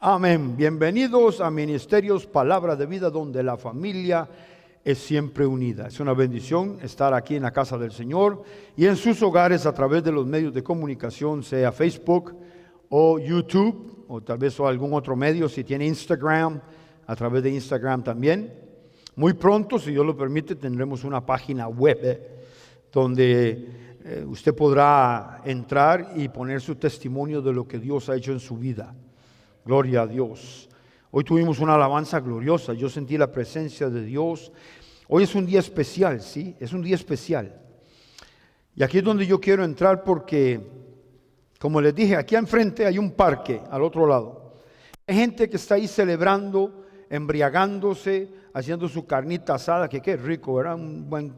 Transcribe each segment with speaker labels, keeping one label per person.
Speaker 1: Amén. Bienvenidos a Ministerios Palabra de Vida, donde la familia es siempre unida. Es una bendición estar aquí en la casa del Señor y en sus hogares a través de los medios de comunicación, sea Facebook o YouTube o tal vez algún otro medio, si tiene Instagram, a través de Instagram también. Muy pronto, si Dios lo permite, tendremos una página web donde usted podrá entrar y poner su testimonio de lo que Dios ha hecho en su vida. Gloria a Dios. Hoy tuvimos una alabanza gloriosa. Yo sentí la presencia de Dios. Hoy es un día especial, ¿sí? Es un día especial. Y aquí es donde yo quiero entrar porque, como les dije, aquí enfrente hay un parque, al otro lado. Hay gente que está ahí celebrando, embriagándose, haciendo su carnita asada, que qué rico, ¿verdad? Un buen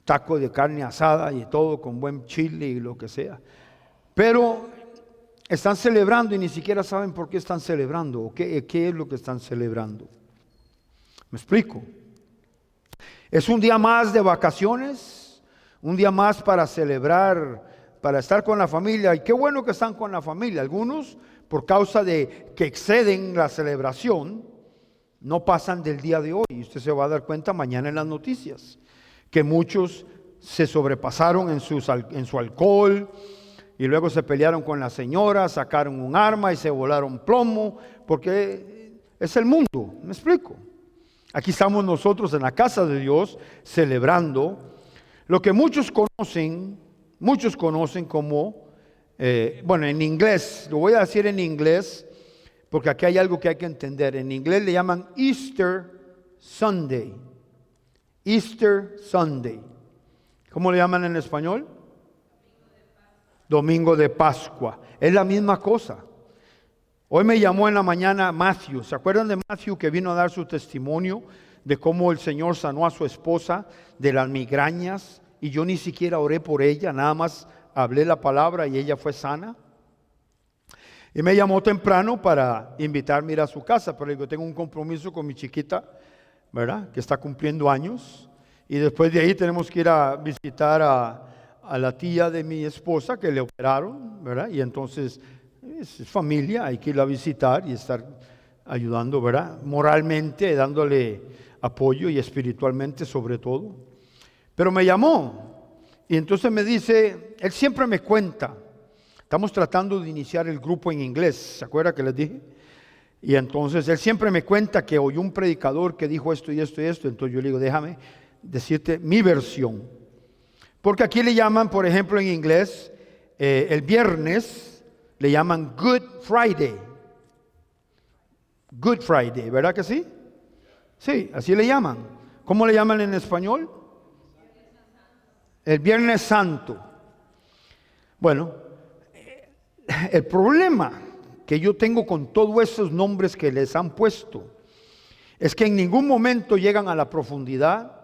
Speaker 1: taco de carne asada y todo, con buen chile y lo que sea. Pero están celebrando y ni siquiera saben por qué están celebrando o qué es lo que están celebrando. ¿Me explico? Es un día más de vacaciones, un día más para celebrar, para estar con la familia. Y qué bueno que están con la familia. Algunos, por causa de que exceden la celebración, no pasan del día de hoy. Y usted se va a dar cuenta mañana en las noticias, que muchos se sobrepasaron en su alcohol, y luego se pelearon con la señora, sacaron un arma y se volaron plomo, porque es el mundo, ¿me explico? Aquí estamos nosotros en la casa de Dios celebrando lo que muchos conocen como, en inglés, lo voy a decir en inglés, porque aquí hay algo que hay que entender. En inglés le llaman Easter Sunday. Easter Sunday. ¿Cómo le llaman en español? Domingo de Pascua. Es la misma cosa. Hoy me llamó en la mañana Matthew. ¿Se acuerdan de Matthew que vino a dar su testimonio de cómo el Señor sanó a su esposa de las migrañas? Y yo ni siquiera oré por ella, nada más hablé la palabra y ella fue sana. Y me llamó temprano para invitarme a ir a su casa, pero yo tengo un compromiso con mi chiquita, ¿verdad? Que está cumpliendo años. Y después de ahí tenemos que ir a visitar a la tía de mi esposa que le operaron, ¿verdad? Y entonces es familia, hay que ir a visitar y estar ayudando, ¿verdad? Moralmente, dándole apoyo y espiritualmente sobre todo. Pero me llamó y entonces me dice, él siempre me cuenta, estamos tratando de iniciar el grupo en inglés, ¿se acuerda que les dije? Y entonces él siempre me cuenta que oyó un predicador que dijo esto y esto y esto, entonces yo le digo, déjame decirte mi versión. Porque aquí le llaman, por ejemplo, en inglés, el viernes le llaman Good Friday. Good Friday, ¿verdad que sí? Sí, así le llaman. ¿Cómo le llaman en español? El Viernes Santo. Bueno, el problema que yo tengo con todos esos nombres que les han puesto es que en ningún momento llegan a la profundidad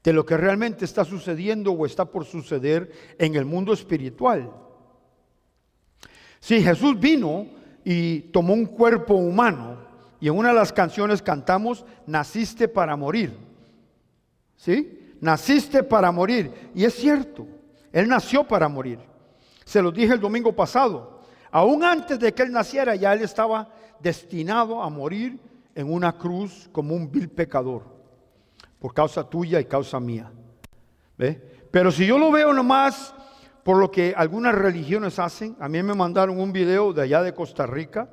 Speaker 1: de lo que realmente está sucediendo o está por suceder en el mundo espiritual. Sí, Jesús vino y tomó un cuerpo humano y en una de las canciones cantamos, naciste para morir. ¿Sí? Naciste para morir. Y es cierto, Él nació para morir. Se lo dije el domingo pasado. Aún antes de que Él naciera, ya Él estaba destinado a morir en una cruz como un vil pecador, por causa tuya y causa mía. ¿Ve? Pero si yo lo veo nomás por lo que algunas religiones hacen, a mí me mandaron un video de allá de Costa Rica,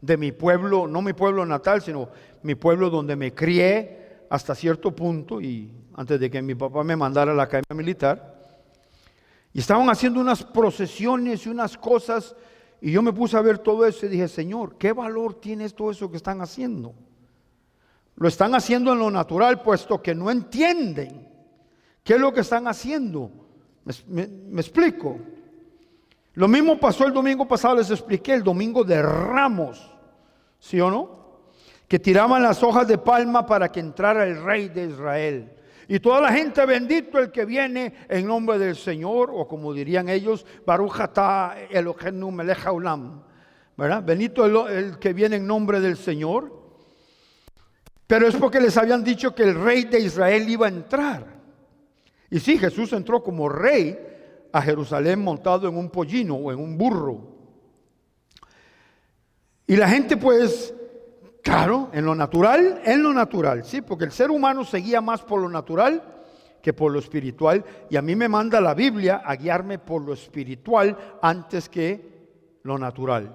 Speaker 1: de mi pueblo, no mi pueblo natal, sino mi pueblo donde me crié hasta cierto punto, y antes de que mi papá me mandara a la academia militar, y estaban haciendo unas procesiones y unas cosas, y yo me puse a ver todo eso y dije, Señor, ¿qué valor tiene todo eso que están haciendo? Lo están haciendo en lo natural, puesto que no entienden qué es lo que están haciendo. ¿Me explico? Lo mismo pasó el domingo pasado, les expliqué, el domingo de Ramos, ¿sí o no? Que tiraban las hojas de palma para que entrara el rey de Israel. Y toda la gente, bendito el que viene en nombre del Señor, o como dirían ellos, Baruch atah Eloheinu melech haolam, ¿verdad? Bendito el que viene en nombre del Señor. Pero es porque les habían dicho que el rey de Israel iba a entrar. Y sí, Jesús entró como rey a Jerusalén montado en un pollino o en un burro. Y la gente pues, claro, en lo natural, ¿sí? Porque el ser humano se guía más por lo natural que por lo espiritual. Y a mí me manda la Biblia a guiarme por lo espiritual antes que lo natural.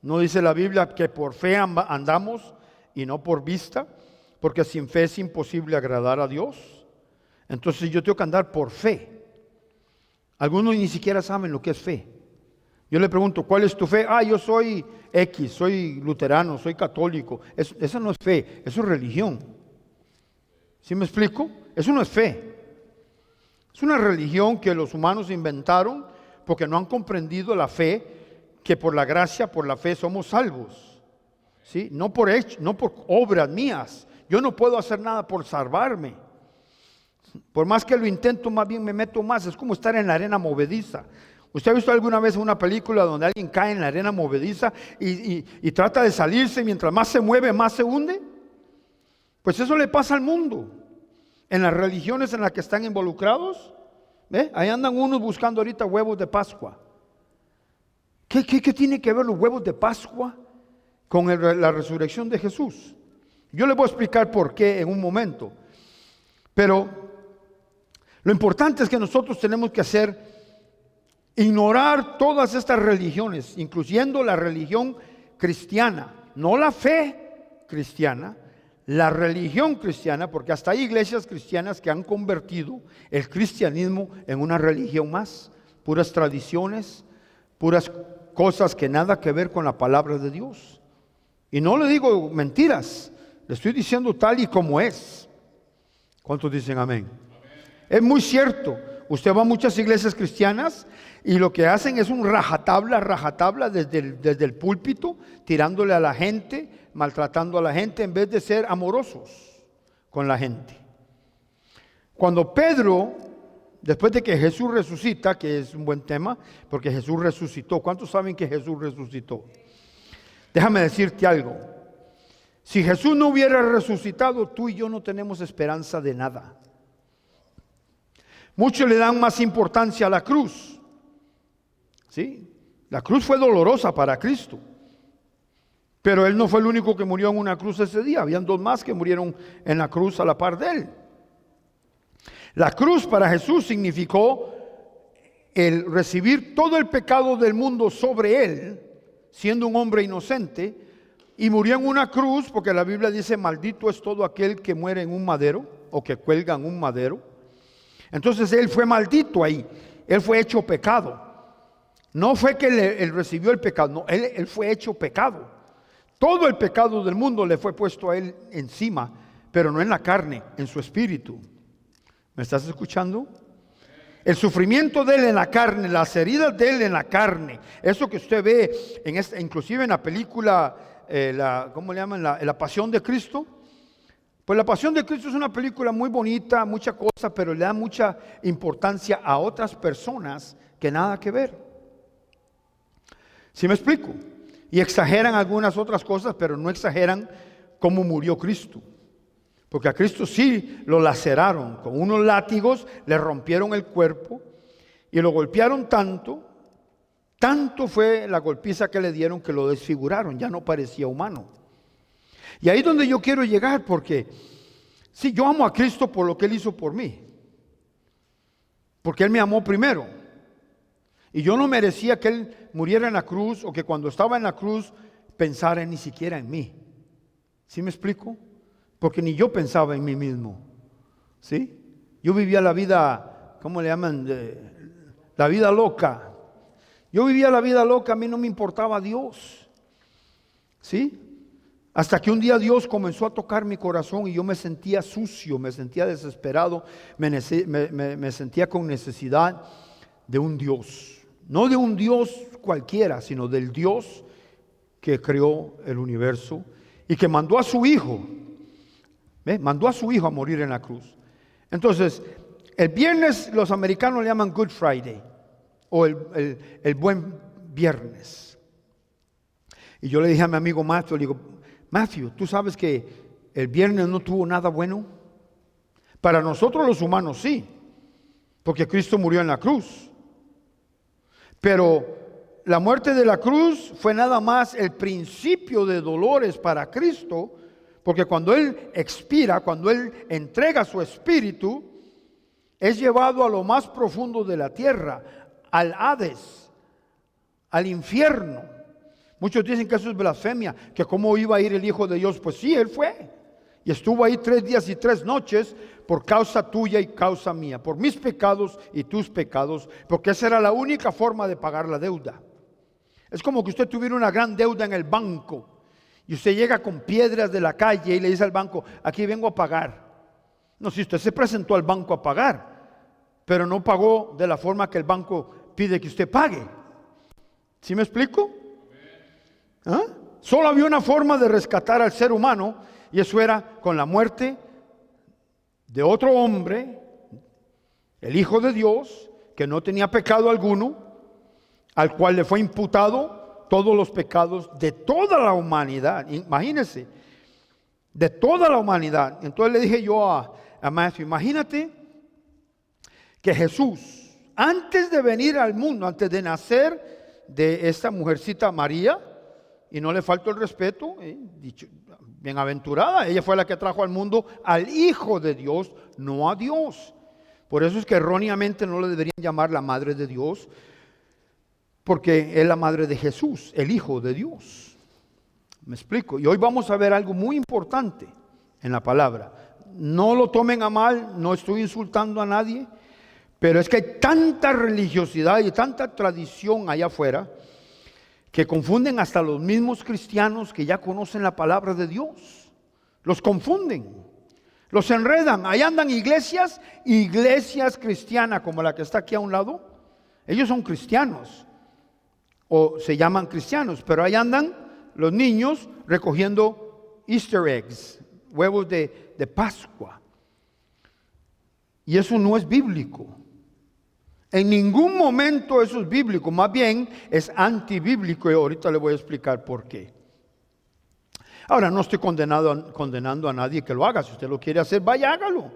Speaker 1: No dice la Biblia que por fe andamos y no por vista, porque sin fe es imposible agradar a Dios. Entonces yo tengo que andar por fe. Algunos ni siquiera saben lo que es fe. Yo le pregunto, ¿cuál es tu fe? Yo soy X, soy luterano, soy católico. Eso no es fe, eso es religión. ¿Sí me explico? Eso no es fe. Es una religión que los humanos inventaron porque no han comprendido la fe, que por la gracia, por la fe somos salvos. ¿Sí? No por obras mías. Yo no puedo hacer nada por salvarme. Por más que lo intento, más bien me meto más. Es como estar en la arena movediza. ¿Usted ha visto alguna vez una película donde alguien cae en la arena movediza y trata de salirse, mientras más se mueve, más se hunde? Pues eso le pasa al mundo. En las religiones en las que están involucrados, ¿ve? Ahí andan unos buscando ahorita huevos de Pascua. ¿Qué tiene que ver los huevos de Pascua con la resurrección de Jesús? Yo les voy a explicar por qué en un momento. Pero lo importante es que nosotros tenemos que ignorar todas estas religiones, incluyendo la religión cristiana, no la fe cristiana, la religión cristiana, porque hasta hay iglesias cristianas que han convertido el cristianismo en una religión más, puras tradiciones, puras cosas que nada que ver con la palabra de Dios. Y no le digo mentiras, le estoy diciendo tal y como es. ¿Cuántos dicen amén? Es muy cierto. Usted va a muchas iglesias cristianas y lo que hacen es un rajatabla desde el púlpito, tirándole a la gente, maltratando a la gente, en vez de ser amorosos con la gente. Cuando Pedro, después de que Jesús resucita, que es un buen tema, porque Jesús resucitó. ¿Cuántos saben que Jesús resucitó? Déjame decirte algo. Si Jesús no hubiera resucitado, tú y yo no tenemos esperanza de nada. Muchos le dan más importancia a la cruz. ¿Sí? La cruz fue dolorosa para Cristo. Pero Él no fue el único que murió en una cruz ese día. Habían dos más que murieron en la cruz a la par de Él. La cruz para Jesús significó el recibir todo el pecado del mundo sobre Él, siendo un hombre inocente, y murió en una cruz, porque la Biblia dice, maldito es todo aquel que muere en un madero, o que cuelga en un madero. Entonces Él fue maldito ahí, Él fue hecho pecado. No fue que Él recibió el pecado, no, él fue hecho pecado. Todo el pecado del mundo le fue puesto a Él encima, pero no en la carne, en su espíritu. ¿Me estás escuchando? El sufrimiento de Él en la carne, las heridas de Él en la carne, eso que usted ve, inclusive en la película, ¿cómo le llaman? La Pasión de Cristo. Pues La Pasión de Cristo es una película muy bonita, mucha cosa, pero le da mucha importancia a otras personas que nada que ver. ¿Sí me explico? Y exageran algunas otras cosas, pero no exageran cómo murió Cristo. Porque a Cristo sí lo laceraron, con unos látigos le rompieron el cuerpo y lo golpearon tanto fue la golpiza que le dieron que lo desfiguraron, ya no parecía humano. Y ahí es donde yo quiero llegar, porque sí, yo amo a Cristo por lo que Él hizo por mí, porque Él me amó primero. Y yo no merecía que Él muriera en la cruz, o que cuando estaba en la cruz pensara ni siquiera en mí. ¿Sí me explico? Porque ni yo pensaba en mí mismo. ¿Sí? Yo vivía la vida, ¿cómo le llaman? La vida loca. Yo vivía la vida loca, a mí no me importaba Dios. ¿Sí? Hasta que un día Dios comenzó a tocar mi corazón y yo me sentía sucio, me sentía desesperado, me sentía con necesidad de un Dios. No de un Dios cualquiera, sino del Dios que creó el universo y que mandó a su Hijo. Mandó a su Hijo a morir en la cruz. Entonces, el viernes los americanos le llaman Good Friday o el buen viernes. Y yo le dije a mi amigo Matthew, le digo, Matthew, ¿tú sabes que el viernes no tuvo nada bueno? Para nosotros los humanos sí, porque Cristo murió en la cruz. Pero la muerte de la cruz fue nada más el principio de dolores para Cristo, porque cuando Él expira, cuando Él entrega su espíritu, es llevado a lo más profundo de la tierra, al Hades, al infierno. Muchos dicen que eso es blasfemia, que cómo iba a ir el Hijo de Dios. Pues sí, Él fue. Y estuvo ahí 3 días y 3 noches por causa tuya y causa mía, por mis pecados y tus pecados, porque esa era la única forma de pagar la deuda. Es como que usted tuviera una gran deuda en el banco y usted llega con piedras de la calle y le dice al banco, aquí vengo a pagar. No, si usted se presentó al banco a pagar, pero no pagó de la forma que el banco pide que usted pague. ¿Sí me explico? ¿Ah? Solo había una forma de rescatar al ser humano, y eso era con la muerte de otro hombre, el Hijo de Dios, que no tenía pecado alguno, al cual le fue imputado todos los pecados de toda la humanidad. Imagínense, de toda la humanidad. Entonces le dije yo a Matthew, imagínate que Jesús, antes de venir al mundo, antes de nacer de esta mujercita María, y no le faltó el respeto, dicho, bienaventurada, ella fue la que trajo al mundo al Hijo de Dios, no a Dios. Por eso es que erróneamente no le deberían llamar la Madre de Dios, porque es la Madre de Jesús, el Hijo de Dios. Me explico. Y hoy vamos a ver algo muy importante en la palabra. No lo tomen a mal, no estoy insultando a nadie, pero es que hay tanta religiosidad y tanta tradición allá afuera que confunden hasta los mismos cristianos que ya conocen la palabra de Dios. Los confunden, los enredan. Ahí andan iglesias cristianas como la que está aquí a un lado. Ellos son cristianos o se llaman cristianos, pero ahí andan los niños recogiendo Easter eggs, huevos de Pascua. Y eso no es bíblico. En ningún momento eso es bíblico, más bien es antibíblico, y ahorita le voy a explicar por qué. Ahora, no estoy condenando a nadie que lo haga. Si usted lo quiere hacer, vaya, hágalo,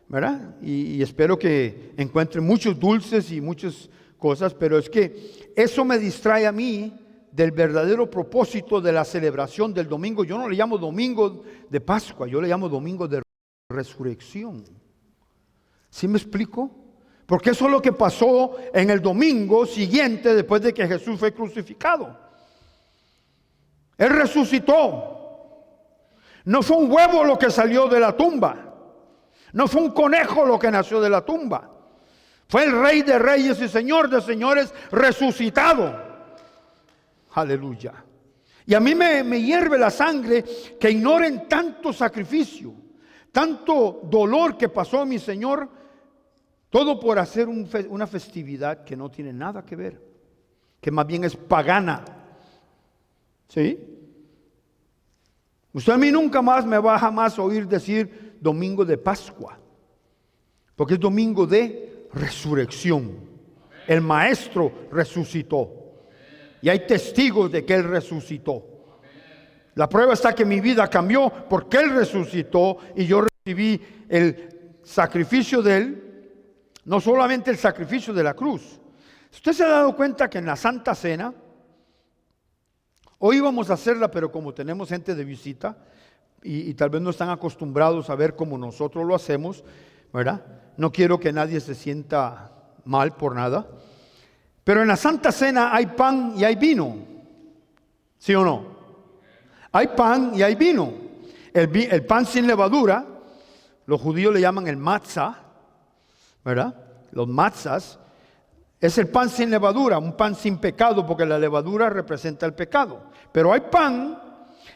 Speaker 1: ¿verdad? Y espero que encuentre muchos dulces y muchas cosas, pero es que eso me distrae a mí del verdadero propósito de la celebración del domingo. Yo no le llamo domingo de Pascua, yo le llamo domingo de resurrección. ¿Sí me explico? Porque eso es lo que pasó en el domingo siguiente después de que Jesús fue crucificado. Él resucitó. No fue un huevo lo que salió de la tumba. No fue un conejo lo que nació de la tumba. Fue el Rey de Reyes y Señor de Señores resucitado. Aleluya. Y a mí me hierve la sangre que ignoren tanto sacrificio, tanto dolor que pasó mi Señor. Todo por hacer una festividad que no tiene nada que ver, que más bien es pagana. ¿Sí? Usted a mí nunca más me va a jamás oír decir domingo de Pascua, porque es domingo de resurrección. El Maestro resucitó y hay testigos de que Él resucitó. La prueba está que mi vida cambió porque Él resucitó y yo recibí el sacrificio de Él. No solamente el sacrificio de la cruz. Usted se ha dado cuenta que en la Santa Cena, hoy íbamos a hacerla, pero como tenemos gente de visita y tal vez no están acostumbrados a ver cómo nosotros lo hacemos, ¿verdad? No quiero que nadie se sienta mal por nada. Pero en la Santa Cena hay pan y hay vino. ¿Sí o no? Hay pan y hay vino. El pan sin levadura, los judíos le llaman el matzah, ¿verdad? Los matzahs es el pan sin levadura, un pan sin pecado, porque la levadura representa el pecado. Pero hay pan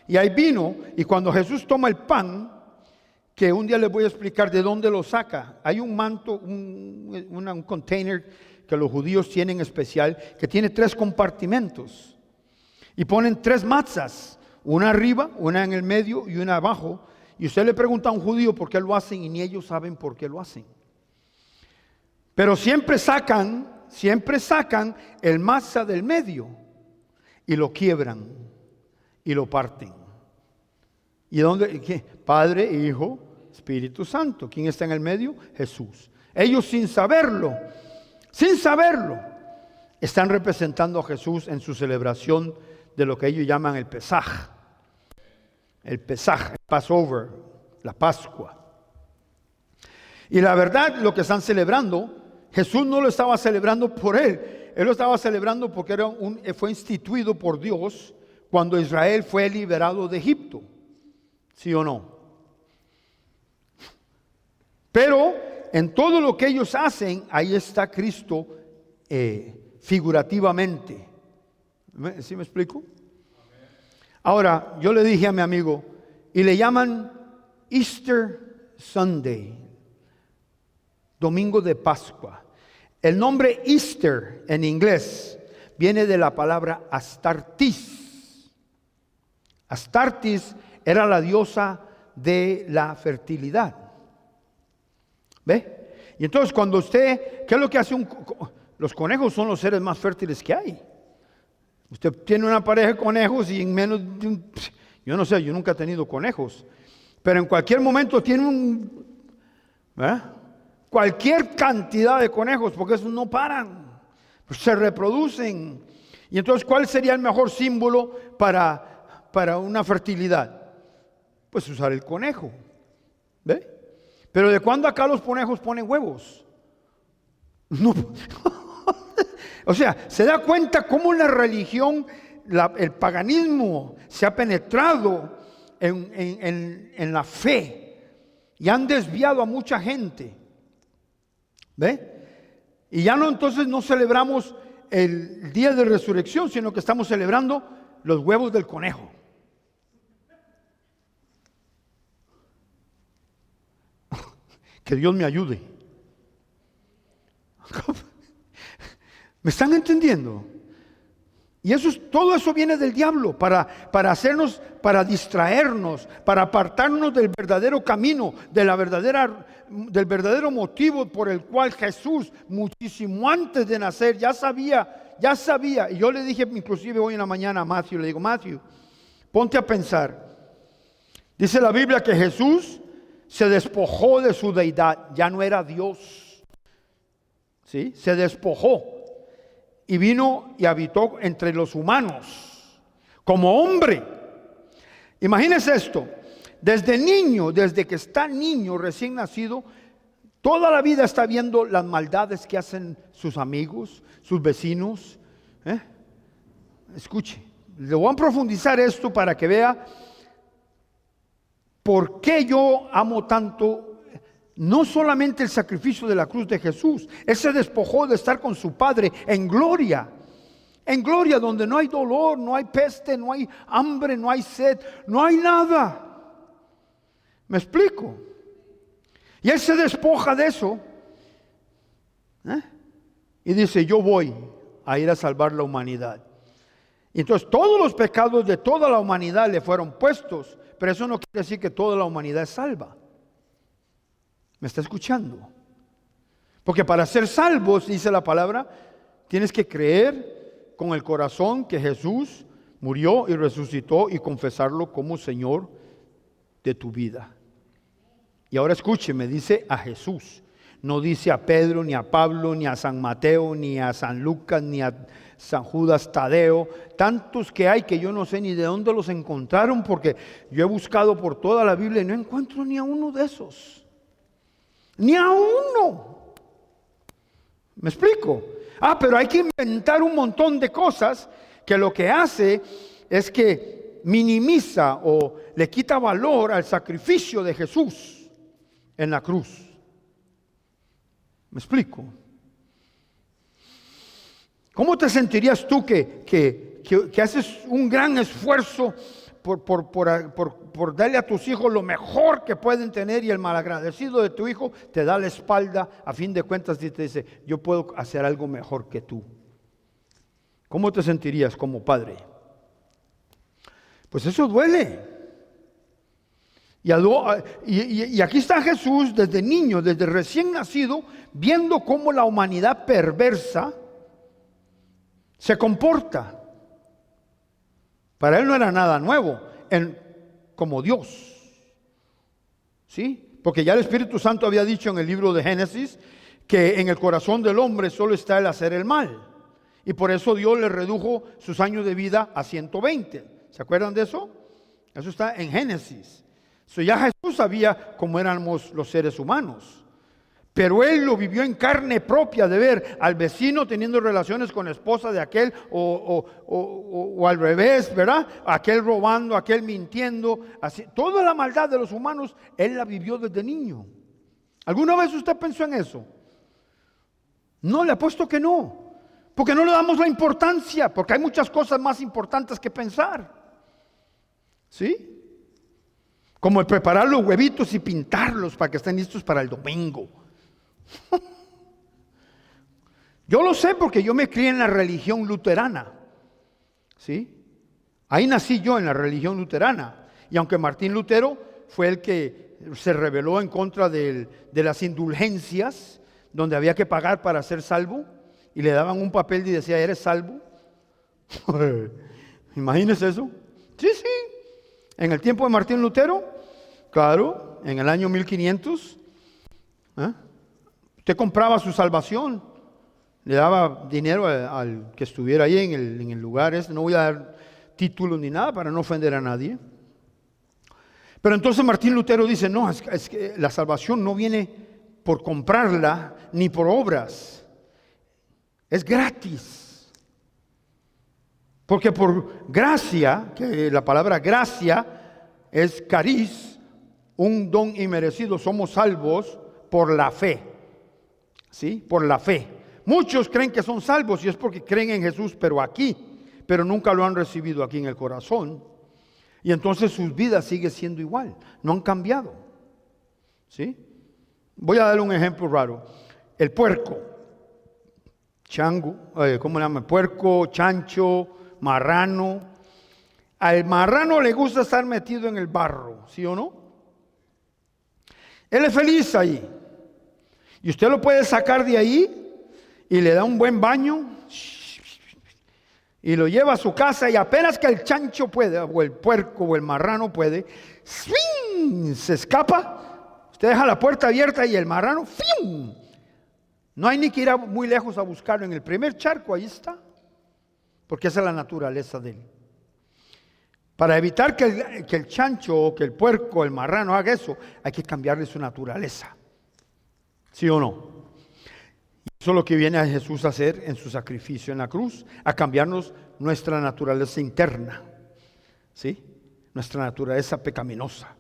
Speaker 1: y hay vino, y cuando Jesús toma el pan, que un día les voy a explicar de dónde lo saca. Hay un manto, un container que los judíos tienen especial, que tiene 3 compartimentos. Y ponen 3 matzahs, una arriba, una en el medio y una abajo. Y usted le pregunta a un judío por qué lo hacen y ni ellos saben por qué lo hacen. Pero siempre sacan el matzah del medio y lo quiebran y lo parten. ¿Y dónde? ¿Qué? Padre, Hijo, Espíritu Santo. ¿Quién está en el medio? Jesús. Ellos sin saberlo, están representando a Jesús en su celebración de lo que ellos llaman el Pesaj. El Pesaj, el Passover, la Pascua. Y la verdad, lo que están celebrando, Jesús no lo estaba celebrando por él. Él lo estaba celebrando porque fue instituido por Dios cuando Israel fue liberado de Egipto. ¿Sí o no? Pero en todo lo que ellos hacen, ahí está Cristo figurativamente. ¿Sí me explico? Ahora, yo le dije a mi amigo, y le llaman Easter Sunday, domingo de Pascua. El nombre Easter en inglés viene de la palabra Astartis. Astartis era la diosa de la fertilidad. ¿Ve? Y entonces cuando usted, ¿qué es lo que hace los conejos son los seres más fértiles que hay? Usted tiene una pareja de conejos y en menos de yo no sé, yo nunca he tenido conejos, pero en cualquier momento tiene cualquier cantidad de conejos, porque esos no paran, se reproducen. Y entonces, ¿cuál sería el mejor símbolo para una fertilidad? Pues usar el conejo. ¿Ve? Pero ¿de cuándo acá los conejos ponen huevos? No. O sea, se da cuenta cómo la religión, el paganismo se ha penetrado en la fe y han desviado a mucha gente. ¿Ve? Y ya no, entonces no celebramos el día de resurrección, sino que estamos celebrando los huevos del conejo. Que Dios me ayude. ¿Me están entendiendo? Y todo eso viene del diablo para hacernos, para distraernos, para apartarnos del verdadero camino, del verdadero motivo por el cual Jesús, muchísimo antes de nacer, ya sabía. Y yo le dije inclusive hoy en la mañana a Matthew, le digo, Matthew, ponte a pensar. Dice la Biblia que Jesús se despojó de su deidad, ya no era Dios. ¿Sí? Se despojó. Y vino y habitó entre los humanos como hombre. Imagínense esto. Desde que está niño recién nacido, toda la vida está viendo las maldades que hacen sus amigos, sus vecinos. Escuche, le voy a profundizar esto para que vea por qué yo amo tanto. No solamente el sacrificio de la cruz de Jesús, Él se despojó de estar con su Padre en gloria donde no hay dolor, no hay peste, no hay hambre, no hay sed, no hay nada. ¿Me explico? Y Él se despoja de eso y dice, yo voy a ir a salvar la humanidad. Y entonces todos los pecados de toda la humanidad le fueron puestos, pero eso no quiere decir que toda la humanidad es salva. ¿Me está escuchando? Porque para ser salvos, dice la palabra, tienes que creer con el corazón que Jesús murió y resucitó y confesarlo como Señor de tu vida. Y ahora escúcheme, dice a Jesús. No dice a Pedro, ni a Pablo, ni a San Mateo, ni a San Lucas, ni a San Judas Tadeo. Tantos que hay que yo no sé ni de dónde los encontraron, porque yo he buscado por toda la Biblia y no encuentro ni a uno de esos. Ni a uno. ¿Me explico? Pero hay que inventar un montón de cosas que lo que hace es que minimiza o le quita valor al sacrificio de Jesús en la cruz. ¿Me explico? ¿Cómo te sentirías tú que haces un gran esfuerzo por darle a tus hijos lo mejor que pueden tener, y el malagradecido de tu hijo te da la espalda, a fin de cuentas, y te dice, yo puedo hacer algo mejor que tú? ¿Cómo te sentirías como padre? Pues eso duele. Y aquí está Jesús desde niño, desde recién nacido, viendo cómo la humanidad perversa se comporta. Para él no era nada nuevo, como Dios. ¿Sí? Porque ya el Espíritu Santo había dicho en el libro de Génesis que en el corazón del hombre solo está el hacer el mal. Y por eso Dios le redujo sus años de vida a 120. ¿Se acuerdan de eso? Eso está en Génesis. Ya Jesús sabía cómo éramos los seres humanos. Pero Él lo vivió en carne propia, de ver al vecino teniendo relaciones con la esposa de aquel o al revés, ¿verdad? Aquel robando, aquel mintiendo. Así, toda la maldad de los humanos, Él la vivió desde niño. ¿Alguna vez usted pensó en eso? No, le apuesto que no. Porque no le damos la importancia, porque hay muchas cosas más importantes que pensar. ¿Sí? Como el preparar los huevitos y pintarlos para que estén listos para el domingo. Yo lo sé porque yo me crié en la religión luterana. ¿Sí? Ahí nací yo en la religión luterana. Y aunque Martín Lutero fue el que se rebeló en contra de las indulgencias, donde había que pagar para ser salvo, y le daban un papel y decía, ¿eres salvo? Imagínese eso. Sí, sí. En el tiempo de Martín Lutero, claro, en el año 1500, usted compraba su salvación, le daba dinero al que estuviera ahí en el lugar. No voy a dar títulos ni nada para no ofender a nadie. Pero entonces Martín Lutero dice, no, es que la salvación no viene por comprarla ni por obras, es gratis. Porque por gracia, que la palabra gracia es caris, un don inmerecido, somos salvos por la fe. ¿Sí? Por la fe. Muchos creen que son salvos y es porque creen en Jesús, pero nunca lo han recibido aquí en el corazón. Y entonces sus vidas siguen siendo igual, no han cambiado. ¿Sí? Voy a darle un ejemplo raro. El puerco, chango, ¿cómo le llaman? Puerco, chancho, marrano. Al marrano le gusta estar metido en el barro, ¿sí o no? Él es feliz ahí. Y usted lo puede sacar de ahí y le da un buen baño y lo lleva a su casa, y apenas que el chancho puede, o el puerco o el marrano puede, ¡swing!, se escapa. Usted deja la puerta abierta y el marrano, ¡fium!, no hay ni que ir muy lejos a buscarlo. En el primer charco ahí está, porque esa es la naturaleza de él. Para evitar que el chancho o que el puerco o el marrano haga eso, hay que cambiarle su naturaleza. ¿Sí o no? Y eso es lo que viene a Jesús a hacer en su sacrificio en la cruz, a cambiarnos nuestra naturaleza interna, ¿sí? Nuestra naturaleza pecaminosa,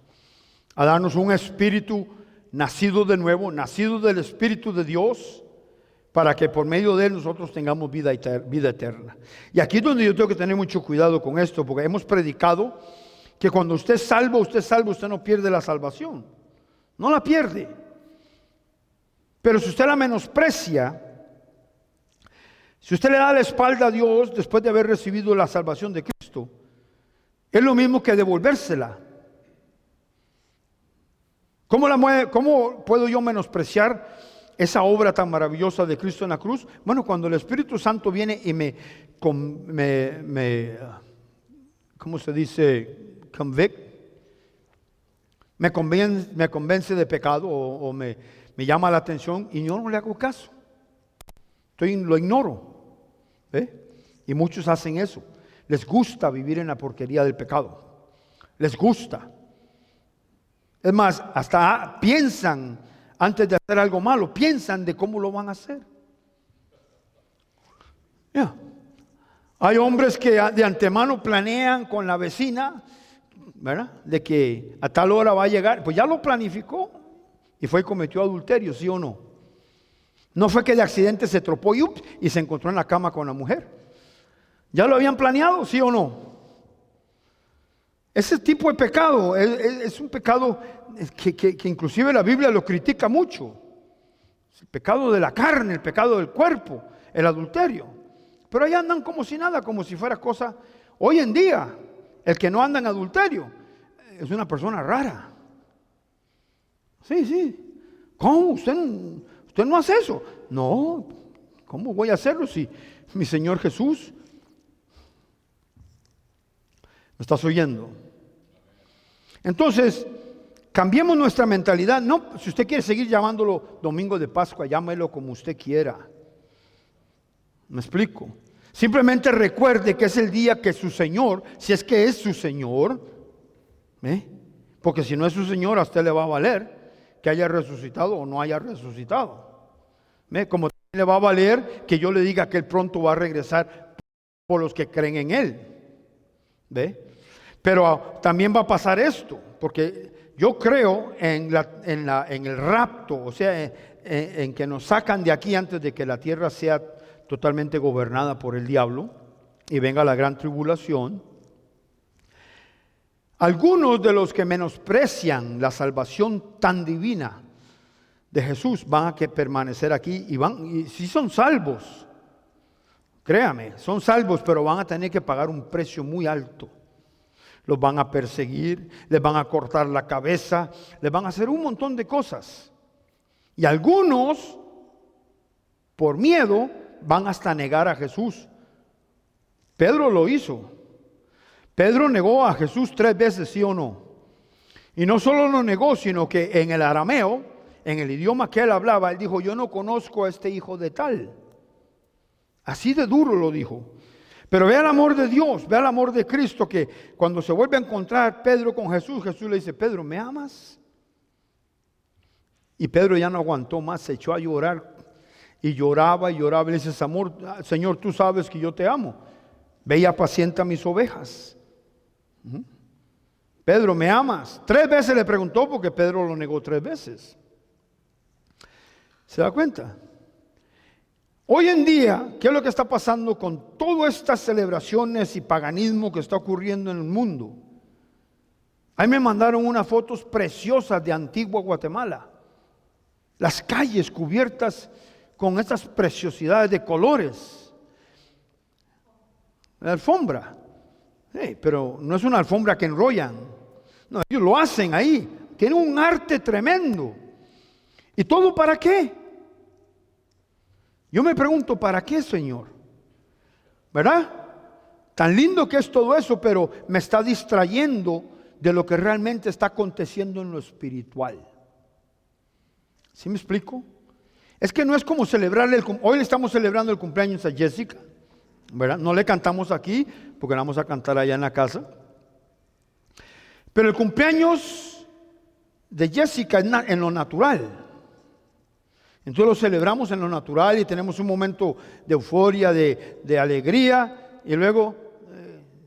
Speaker 1: a darnos un espíritu nacido de nuevo, nacido del Espíritu de Dios, para que por medio de él nosotros tengamos vida eterna. Y aquí es donde yo tengo que tener mucho cuidado con esto, porque hemos predicado que cuando usted es salvo, usted no pierde la salvación, no la pierde. Pero si usted la menosprecia, si usted le da la espalda a Dios después de haber recibido la salvación de Cristo, es lo mismo que devolvérsela. ¿Cómo puedo yo menospreciar esa obra tan maravillosa de Cristo en la cruz? Bueno, cuando el Espíritu Santo viene y me ¿cómo se dice? Me convence de pecado o me llama la atención y yo no le hago caso. Lo ignoro. Y muchos hacen eso. Les gusta vivir en la porquería del pecado. Les gusta. Es más, hasta piensan, antes de hacer algo malo, piensan de cómo lo van a hacer. Hay hombres que de antemano planean con la vecina, ¿verdad?, de que a tal hora va a llegar. Pues ya lo planificó y fue y cometió adulterio, ¿sí o no? No fue que de accidente se tropó y se encontró en la cama con la mujer. ¿Ya lo habían planeado, sí o no? Ese tipo de pecado es un pecado que inclusive la Biblia lo critica mucho. El pecado de la carne, el pecado del cuerpo, el adulterio. Pero ahí andan como si nada, como si fuera cosa. Hoy en día, el que no anda en adulterio es una persona rara. Sí. ¿Cómo? ¿Usted no hace eso? No, ¿cómo voy a hacerlo si mi Señor Jesús? ¿Me estás oyendo? Entonces, cambiemos nuestra mentalidad. No, si usted quiere seguir llamándolo Domingo de Pascua, llámelo como usted quiera. ¿Me explico? Simplemente recuerde que es el día que su Señor, si es que es su Señor, porque si no es su Señor, a usted le va a valer que haya resucitado o no haya resucitado. Como le va a valer que yo le diga que Él pronto va a regresar por los que creen en Él. Pero también va a pasar esto, porque yo creo en el rapto, o sea, en que nos sacan de aquí antes de que la tierra sea totalmente gobernada por el diablo y venga la gran tribulación. Algunos de los que menosprecian la salvación tan divina de Jesús van a permanecer aquí y si son salvos, créame, son salvos, pero van a tener que pagar un precio muy alto. Los van a perseguir, les van a cortar la cabeza, les van a hacer un montón de cosas. Y algunos, por miedo, van hasta negar a Jesús. Pedro lo hizo. Pedro negó a Jesús 3 veces, ¿sí o no? Y no solo lo negó, sino que en el arameo, en el idioma que él hablaba, él dijo: yo no conozco a este hijo de tal. Así de duro lo dijo. Pero vea el amor de Dios, vea el amor de Cristo, que cuando se vuelve a encontrar Pedro con Jesús, Jesús le dice: Pedro, ¿me amas? Y Pedro ya no aguantó más, se echó a llorar. Y lloraba y lloraba. Y le dice: Señor, tú sabes que yo te amo. Ve y apacienta mis ovejas. Pedro, ¿me amas? 3 veces le preguntó, porque Pedro lo negó 3 veces. ¿Se da cuenta? Hoy en día, ¿qué es lo que está pasando con todas estas celebraciones y paganismo que está ocurriendo en el mundo? Ahí me mandaron unas fotos preciosas de Antigua Guatemala. Las calles cubiertas con estas preciosidades de colores. La alfombra. Pero no es una alfombra que enrollan. No, ellos lo hacen ahí. Tienen un arte tremendo. ¿Y todo para qué? Yo me pregunto, ¿para qué, Señor? ¿Verdad? Tan lindo que es todo eso, pero me está distrayendo de lo que realmente está aconteciendo en lo espiritual. ¿Sí me explico? Es que no es como celebrarle hoy le estamos celebrando el cumpleaños a Jessica, ¿verdad? No le cantamos aquí, porque le vamos a cantar allá en la casa. Pero el cumpleaños de Jessica es en lo natural. Entonces lo celebramos en lo natural y tenemos un momento de euforia, de alegría, y luego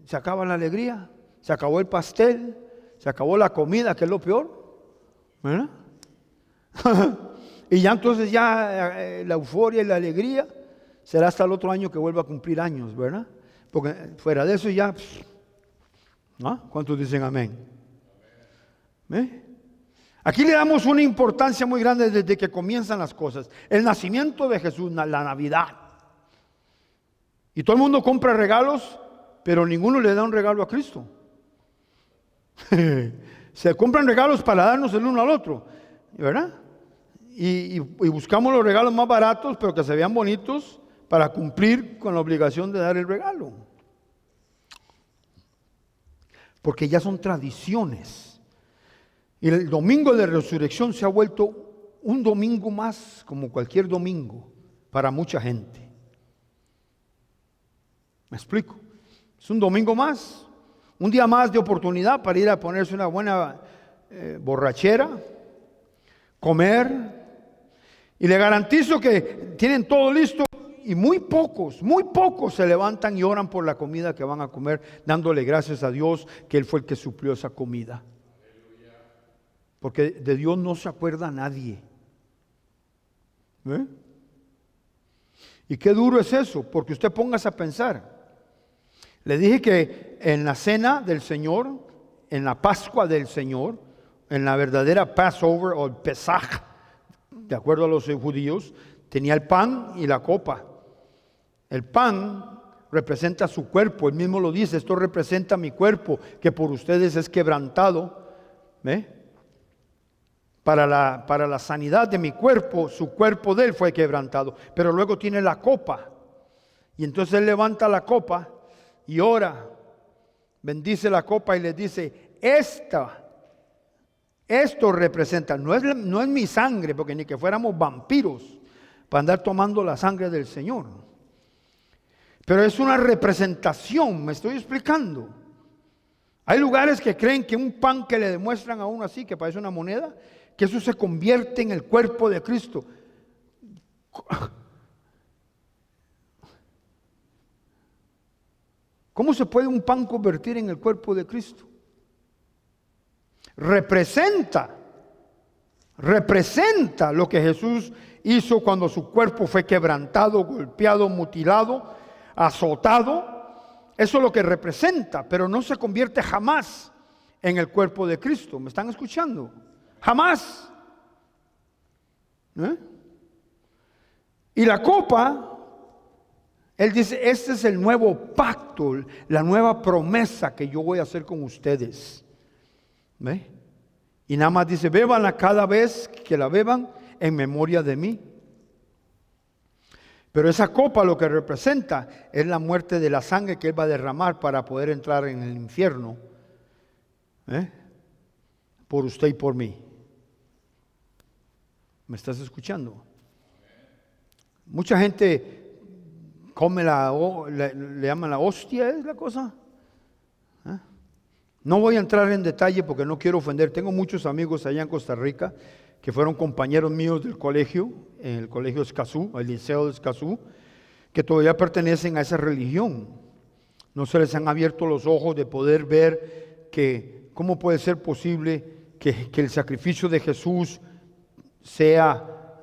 Speaker 1: se acaba la alegría, se acabó el pastel, se acabó la comida, que es lo peor, ¿verdad? Y ya entonces la euforia y la alegría será hasta el otro año que vuelva a cumplir años, ¿verdad? Porque fuera de eso ya, ¿no? ¿Cuántos dicen amén? Aquí le damos una importancia muy grande desde que comienzan las cosas. El nacimiento de Jesús, la Navidad. Y todo el mundo compra regalos, pero ninguno le da un regalo a Cristo. Se compran regalos para darnos el uno al otro, ¿verdad? Y buscamos los regalos más baratos, pero que se vean bonitos, para cumplir con la obligación de dar el regalo. Porque ya son tradiciones. Y el domingo de resurrección se ha vuelto un domingo más, como cualquier domingo, para mucha gente. ¿Me explico? Es un domingo más, un día más de oportunidad para ir a ponerse una buena borrachera, comer. Y le garantizo que tienen todo listo y muy pocos se levantan y oran por la comida que van a comer, dándole gracias a Dios que Él fue el que suplió esa comida. Porque de Dios no se acuerda nadie. Y qué duro es eso, porque usted póngase a pensar. Le dije que en la cena del Señor, en la Pascua del Señor, en la verdadera Passover o el Pesaj, de acuerdo a los judíos, tenía el pan y la copa. El pan representa su cuerpo, él mismo lo dice: esto representa mi cuerpo, que por ustedes es quebrantado. Para la sanidad de mi cuerpo, su cuerpo de él fue quebrantado. Pero luego tiene la copa. Y entonces él levanta la copa y ora, bendice la copa y le dice: esto representa, no es mi sangre, porque ni que fuéramos vampiros para andar tomando la sangre del Señor. Pero es una representación, me estoy explicando. Hay lugares que creen que un pan que le demuestran a uno así, que parece una moneda, que eso se convierte en el cuerpo de Cristo. ¿Cómo se puede un pan convertir en el cuerpo de Cristo? Representa lo que Jesús hizo cuando su cuerpo fue quebrantado, golpeado, mutilado, azotado. Eso es lo que representa, pero no se convierte jamás en el cuerpo de Cristo. ¿Me están escuchando? Jamás. Y la copa, Él dice, este es el nuevo pacto, la nueva promesa que yo voy a hacer con ustedes. ¿Ve? Y nada más dice, bébanla cada vez que la beban en memoria de mí. Pero esa copa lo que representa es la muerte de la sangre que Él va a derramar para poder entrar en el infierno. Por usted y por mí. ¿Me estás escuchando? Mucha gente come le llaman la hostia, ¿es la cosa? No voy a entrar en detalle porque no quiero ofender. Tengo muchos amigos allá en Costa Rica que fueron compañeros míos del colegio, en el colegio Escazú, el liceo de Escazú, que todavía pertenecen a esa religión. No se les han abierto los ojos de poder ver que cómo puede ser posible que el sacrificio de Jesús sea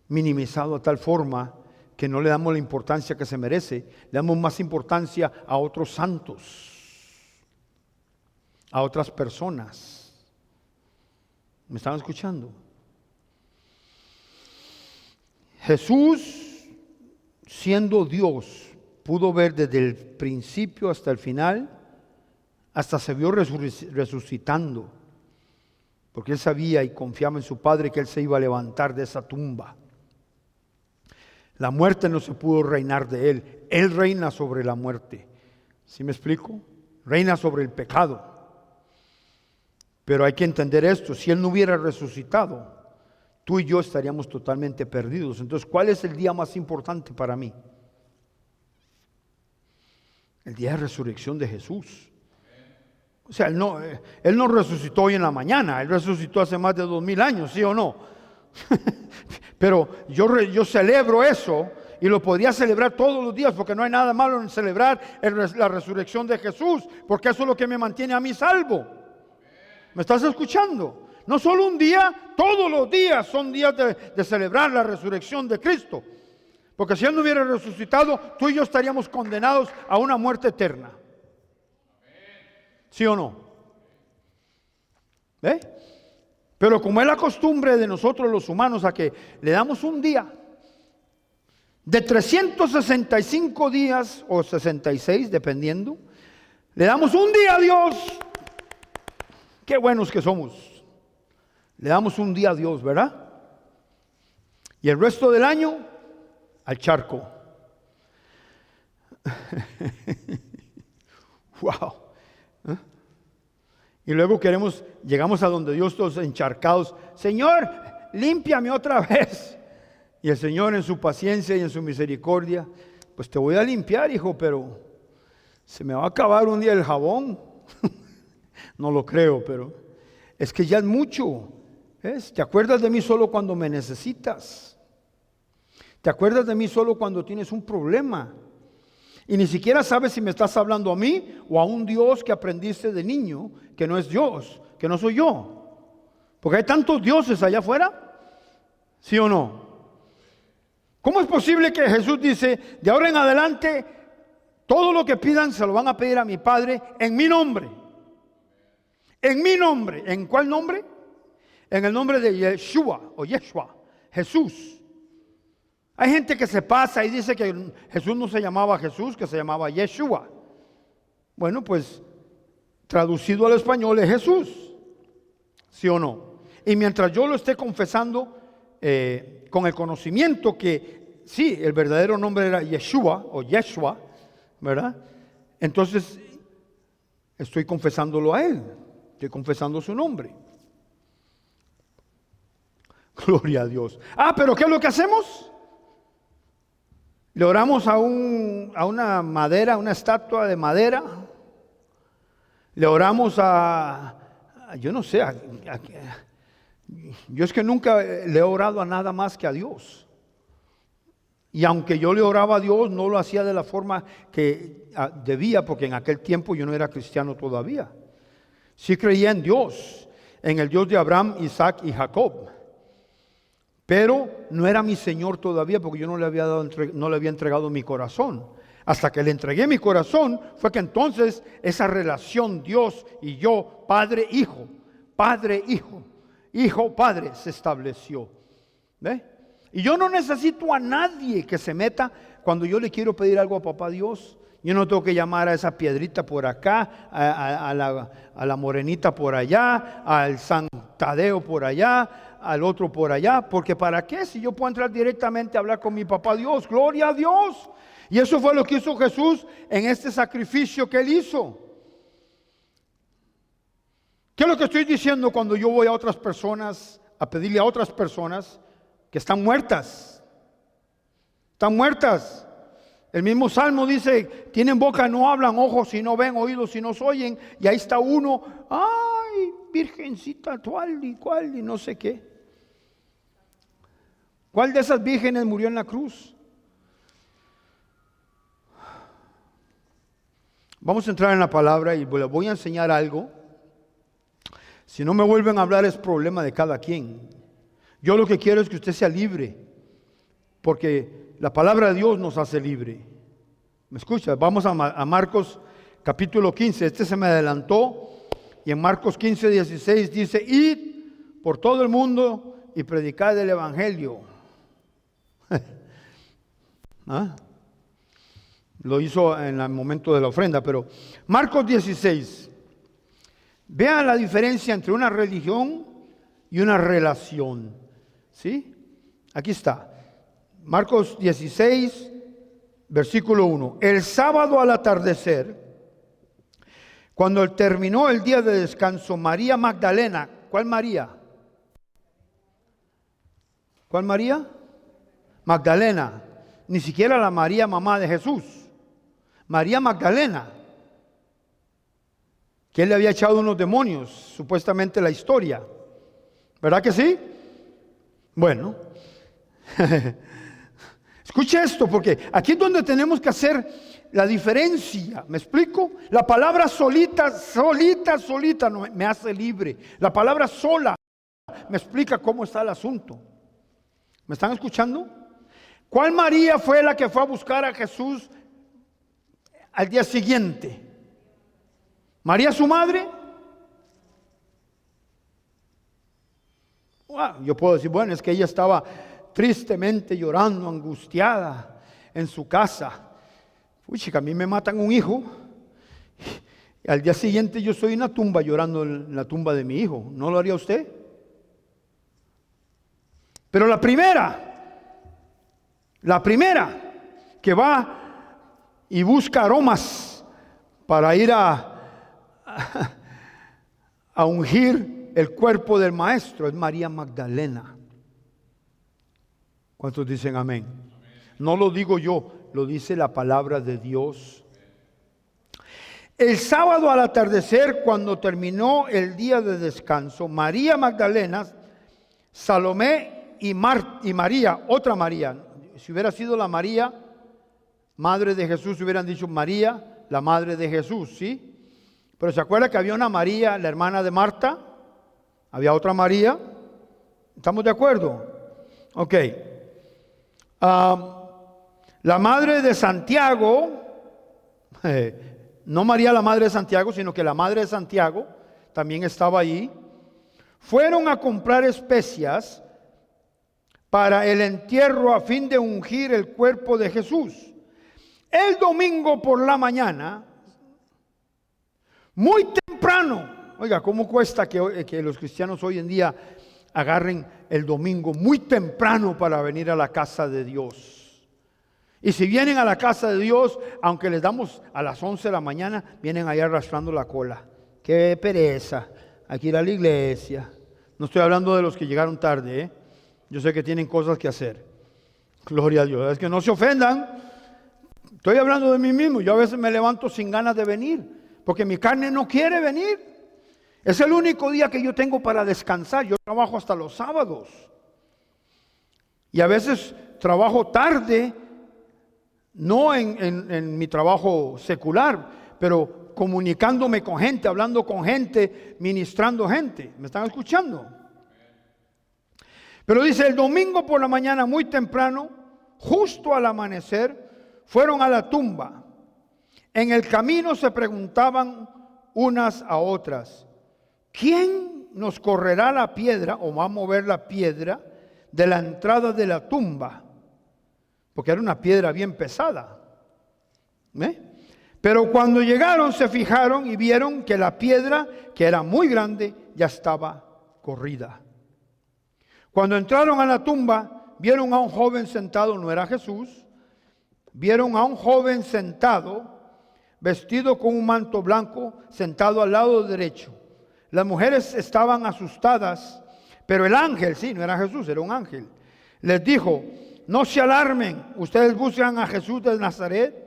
Speaker 1: minimizado a tal forma que no le damos la importancia que se merece. Le damos más importancia a otros santos, a otras personas. ¿Me están escuchando? Jesús, siendo Dios, pudo ver desde el principio hasta el final, hasta se vio resucitando, porque Él sabía y confiaba en su Padre que Él se iba a levantar de esa tumba. La muerte no se pudo reinar de Él. Él reina sobre la muerte. ¿Sí me explico? Reina sobre el pecado. Pero hay que entender esto, si Él no hubiera resucitado, tú y yo estaríamos totalmente perdidos. Entonces, ¿cuál es el día más importante para mí? El día de resurrección de Jesús. O sea, Él no resucitó hoy en la mañana, Él resucitó hace más de 2000 años, ¿sí o no? Pero yo celebro eso y lo podría celebrar todos los días, porque no hay nada malo en celebrar la resurrección de Jesús, porque eso es lo que me mantiene a mí salvo. ¿Me estás escuchando? No solo un día, todos los días son días de celebrar la resurrección de Cristo. Porque si Él no hubiera resucitado, tú y yo estaríamos condenados a una muerte eterna. ¿Sí o no? ¿Ve? Pero como es la costumbre de nosotros los humanos a que le damos un día, de 365 días o 66 dependiendo, le damos un día a Dios. Qué buenos que somos. Le damos un día a Dios, ¿verdad? Y el resto del año al charco. Wow. Y luego llegamos a donde Dios, todos encharcados. Señor, límpiame otra vez. Y el Señor en su paciencia y en su misericordia, pues te voy a limpiar, hijo, pero se me va a acabar un día el jabón. No lo creo, pero es que ya es mucho. ¿Ves? ¿Te acuerdas de mí solo cuando me necesitas? ¿Te acuerdas de mí solo cuando tienes un problema? Y ni siquiera sabes si me estás hablando a mí o a un Dios que aprendiste de niño, que no es Dios, que no soy yo. Porque hay tantos dioses allá afuera, ¿sí o no? ¿Cómo es posible que Jesús dice, de ahora en adelante, todo lo que pidan se lo van a pedir a mi Padre en mi nombre? En mi nombre. ¿En cuál nombre? En el nombre de Yeshua o Yeshua, Jesús. Hay gente que se pasa y dice que Jesús no se llamaba Jesús, que se llamaba Yeshua. Bueno, pues traducido al español es Jesús, ¿sí o no? Y mientras yo lo esté confesando con el conocimiento que sí, el verdadero nombre era Yeshua o Yeshua, ¿verdad? Entonces estoy confesándolo a Él, estoy confesando su nombre. Gloria a Dios. Pero ¿qué es lo que hacemos? Le oramos a una madera, una estatua de madera. Le oramos yo no sé, yo es que nunca le he orado a nada más que a Dios. Y aunque yo le oraba a Dios, no lo hacía de la forma que debía, porque en aquel tiempo yo no era cristiano todavía. Sí creía en Dios, en el Dios de Abraham, Isaac y Jacob. Pero no era mi Señor todavía, porque yo no le había entregado mi corazón. Hasta que le entregué mi corazón, fue que entonces esa relación Dios y yo, padre, hijo, hijo, padre, se estableció. ¿Ve? Y yo no necesito a nadie que se meta cuando yo le quiero pedir algo a papá Dios. Yo no tengo que llamar a esa piedrita por acá, a la morenita por allá, al San Tadeo por allá, al otro por allá. Porque ¿para qué? Si yo puedo entrar directamente a hablar con mi papá Dios. ¡Gloria a Dios! Y eso fue lo que hizo Jesús en este sacrificio que Él hizo. ¿Qué es lo que estoy diciendo cuando yo voy a otras personas, a pedirle a otras personas que están muertas? Están muertas. El mismo Salmo dice, tienen boca, no hablan, ojos y no ven, oídos y no oyen. Y ahí está uno, ay, virgencita tal y cual y no sé qué. ¿Cuál de esas vírgenes murió en la cruz? Vamos a entrar en la palabra y les voy a enseñar algo. Si no me vuelven a hablar es problema de cada quien. Yo lo que quiero es que usted sea libre, porque la palabra de Dios nos hace libre. ¿Me escucha? Vamos a Marcos capítulo 15. Este se me adelantó. Y en Marcos 15, 16 dice, id por todo el mundo y predicad el evangelio. ¿Ah? Lo hizo en el momento de la ofrenda, pero Marcos 16. Vean la diferencia entre una religión y una relación. ¿Sí? Aquí está. Marcos 16, versículo 1. El sábado al atardecer, cuando terminó el día de descanso, María Magdalena, ¿cuál María? ¿Cuál María? Magdalena. Ni siquiera la María mamá de Jesús. María Magdalena, que él le había echado unos demonios, supuestamente la historia. ¿Verdad que sí? Bueno. Escuche esto, porque aquí es donde tenemos que hacer la diferencia. ¿Me explico? La palabra solita no, me hace libre. La palabra sola me explica cómo está el asunto. ¿Me están escuchando? ¿Cuál María fue la que fue a buscar a Jesús al día siguiente? ¿María su madre? Yo puedo decir, bueno, es que ella estaba tristemente llorando, angustiada en su casa. Uy, chica, a mí me matan un hijo y al día siguiente yo estoy en una tumba llorando en la tumba de mi hijo. ¿No lo haría usted? Pero la primera que va y busca aromas para ir a ungir el cuerpo del maestro es María Magdalena. ¿Cuántos dicen amén? No lo digo yo, lo dice la palabra de Dios. El sábado al atardecer, cuando terminó el día de descanso, María Magdalena, Salomé y María, otra María. Si hubiera sido la María, madre de Jesús, hubieran dicho María, la madre de Jesús, ¿sí? Pero ¿se acuerda que había una María, la hermana de Marta? Había otra María. ¿Estamos de acuerdo? Ok. La madre de Santiago, no María la madre de Santiago, sino que la madre de Santiago también estaba allí. Fueron a comprar especias para el entierro a fin de ungir el cuerpo de Jesús. El domingo por la mañana, muy temprano. Oiga, ¿cómo cuesta que los cristianos hoy en día agarren el domingo muy temprano para venir a la casa de Dios? Y si vienen a la casa de Dios, aunque les damos a las 11 de la mañana, vienen ahí arrastrando la cola. ¡Qué pereza! Hay que ir a la iglesia. No estoy hablando de los que llegaron tarde, ¿eh? Yo sé que tienen cosas que hacer. Gloria a Dios. Es que no se ofendan. Estoy hablando de mí mismo. Yo a veces me levanto sin ganas de venir, porque mi carne no quiere venir. Es el único día que yo tengo para descansar. Yo trabajo hasta los sábados. Y a veces trabajo tarde, no en mi trabajo secular, pero comunicándome con gente, hablando con gente, ministrando gente. ¿Me están escuchando? Pero dice, el domingo por la mañana muy temprano, justo al amanecer, fueron a la tumba. En el camino se preguntaban unas a otras, ¿quién nos correrá la piedra o va a mover la piedra de la entrada de la tumba? Porque era una piedra bien pesada. Pero cuando llegaron se fijaron y vieron que la piedra, que era muy grande, ya estaba corrida. Cuando entraron a la tumba, vieron a un joven sentado, no era Jesús, vieron a un joven sentado, vestido con un manto blanco, sentado al lado derecho. Las mujeres estaban asustadas, pero el ángel, sí, no era Jesús, era un ángel, les dijo, no se alarmen, ustedes buscan a Jesús de Nazaret,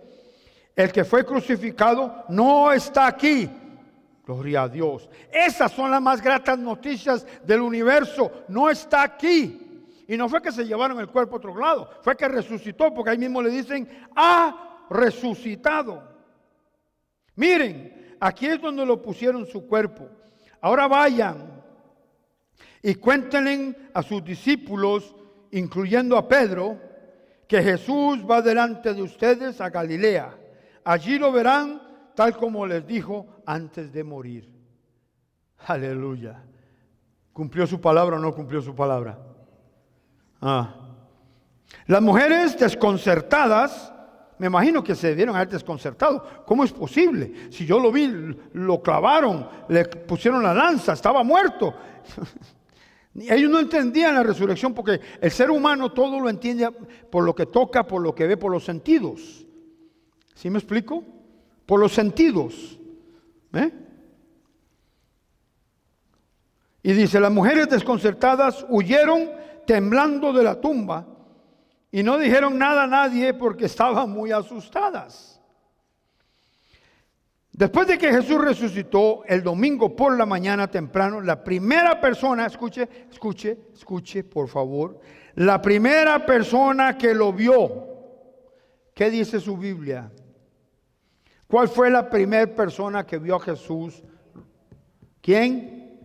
Speaker 1: el que fue crucificado no está aquí. Gloria a Dios. Esas son las más gratas noticias del universo. No está aquí. Y no fue que se llevaron el cuerpo a otro lado, fue que resucitó, porque ahí mismo le dicen, ha resucitado. Miren, aquí es donde lo pusieron su cuerpo. Ahora vayan y cuéntenle a sus discípulos, incluyendo a Pedro, que Jesús va delante de ustedes a Galilea. Allí lo verán tal como les dijo antes de morir. Aleluya. ¿Cumplió su palabra o no cumplió su palabra? Las mujeres desconcertadas, me imagino que se debieron haber desconcertado. ¿Cómo es posible? Si yo lo vi, lo clavaron, le pusieron la lanza, estaba muerto. Ellos no entendían la resurrección, porque el ser humano todo lo entiende por lo que toca, por lo que ve, por los sentidos. ¿Sí me explico? Por los sentidos. Y dice, las mujeres desconcertadas huyeron temblando de la tumba y no dijeron nada a nadie porque estaban muy asustadas. Después de que Jesús resucitó el domingo por la mañana temprano, la primera persona, escuche por favor, la primera persona que lo vio, ¿qué dice su Biblia? ¿Cuál fue la primera persona que vio a Jesús? ¿Quién?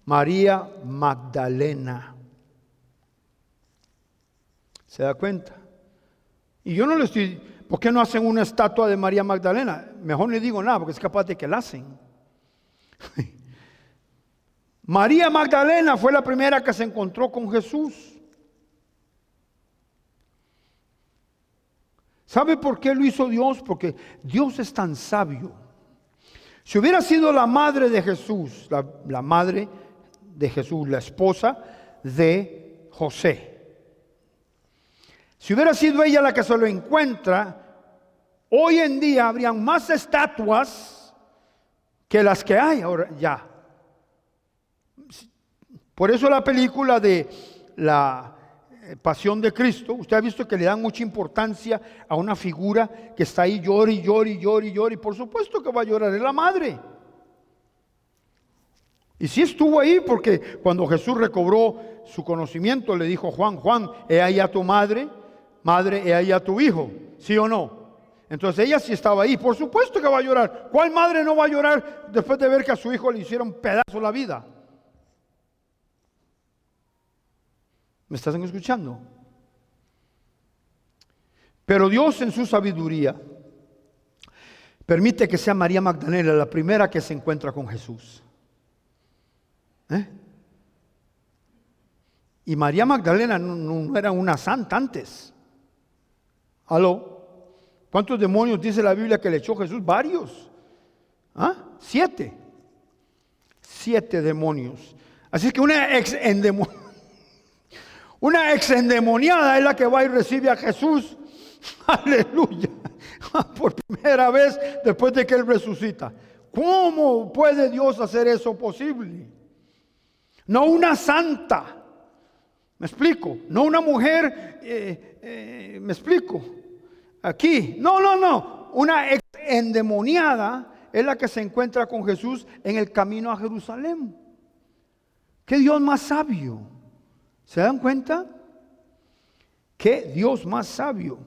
Speaker 1: María Magdalena. ¿Se da cuenta? Y yo no le estoy, ¿por qué no hacen una estatua de María Magdalena? Mejor ni digo nada porque es capaz de que la hacen. María Magdalena fue la primera que se encontró con Jesús. ¿Sabe por qué lo hizo Dios? Porque Dios es tan sabio. Si hubiera sido la madre de Jesús, la madre de Jesús, la esposa de José, si hubiera sido ella la que se lo encuentra, hoy en día habrían más estatuas que las que hay ahora ya. Por eso la película de la Pasión de Cristo, usted ha visto que le dan mucha importancia a una figura que está ahí, llora y llora y llora y llora, y por supuesto que va a llorar, es la madre. Y sí estuvo ahí, porque cuando Jesús recobró su conocimiento le dijo Juan, he ahí a tu madre, he ahí a tu hijo, ¿sí o no? Entonces ella sí estaba ahí, por supuesto que va a llorar. ¿Cuál madre no va a llorar después de ver que a su hijo le hicieron pedazo la vida? ¿Me están escuchando? Pero Dios en su sabiduría permite que sea María Magdalena la primera que se encuentra con Jesús. Y María Magdalena no era una santa antes. ¿Aló? ¿Cuántos demonios dice la Biblia que le echó Jesús? Varios. 7. 7 demonios. Así que una ex endemoniada es la que va y recibe a Jesús. Aleluya. Por primera vez después de que Él resucita. ¿Cómo puede Dios hacer eso posible? No una santa. ¿Me explico? No una mujer, me explico. aquí. No, no, no. Una endemoniada es la que se encuentra con Jesús en el camino a Jerusalén. ¿Qué Dios más sabio? ¿Se dan cuenta? ¿Qué Dios más sabio?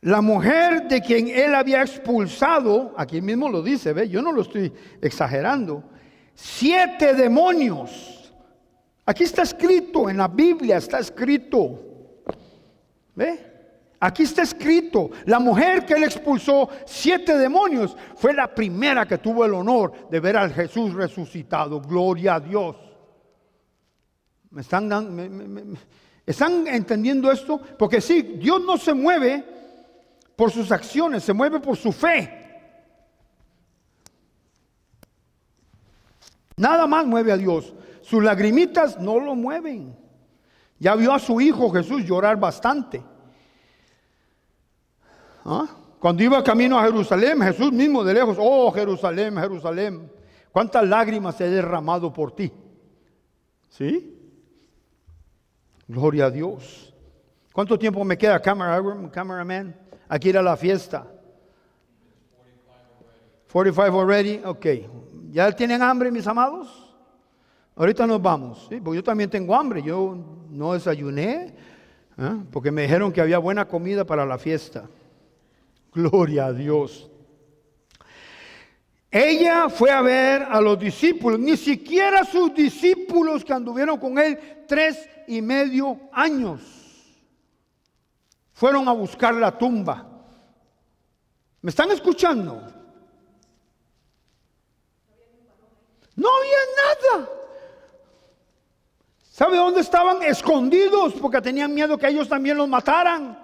Speaker 1: La mujer de quien él había expulsado, aquí mismo lo dice, ¿ve? Yo no lo estoy exagerando, 7 demonios. Aquí está escrito, en la Biblia está escrito, ¿ve? Aquí está escrito, la mujer que él expulsó 7 demonios fue la primera que tuvo el honor de ver al Jesús resucitado. Gloria a Dios. ¿Me están entendiendo esto? Porque sí, Dios no se mueve por sus acciones, se mueve por su fe. Nada más mueve a Dios. Sus lagrimitas no lo mueven. Ya vio a su hijo Jesús llorar bastante. ¿Ah? Cuando iba camino a Jerusalén, Jesús mismo de lejos, oh Jerusalén, Jerusalén, cuántas lágrimas he derramado por ti. ¿Sí? Gloria a Dios. ¿Cuánto tiempo me queda, cameraman? Aquí ir a la fiesta. 45 already. Ok. ¿Ya tienen hambre, mis amados? Ahorita nos vamos. ¿Sí? Porque yo también tengo hambre. Yo no desayuné, porque me dijeron que había buena comida para la fiesta. Gloria a Dios. Ella fue a ver a los discípulos, ni siquiera sus discípulos que anduvieron con él 3.5 años. Fueron a buscar la tumba. ¿Me están escuchando? No había nada. ¿Sabe dónde estaban? Escondidos porque tenían miedo que ellos también los mataran.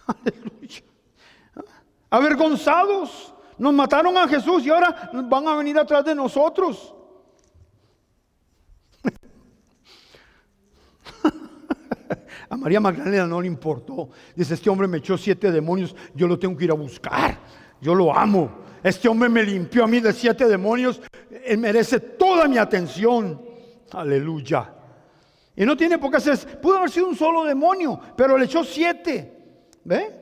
Speaker 1: Aleluya. Avergonzados. Nos mataron a Jesús y ahora van a venir atrás de nosotros. A María Magdalena no le importó. Dice, este hombre me echó 7 demonios, yo lo tengo que ir a buscar. Yo lo amo. Este hombre me limpió a mí de 7 demonios. Él merece toda mi atención. Aleluya. Y no tiene por qué hacer. Pudo haber sido un solo demonio, pero le echó 7. ¿Ve?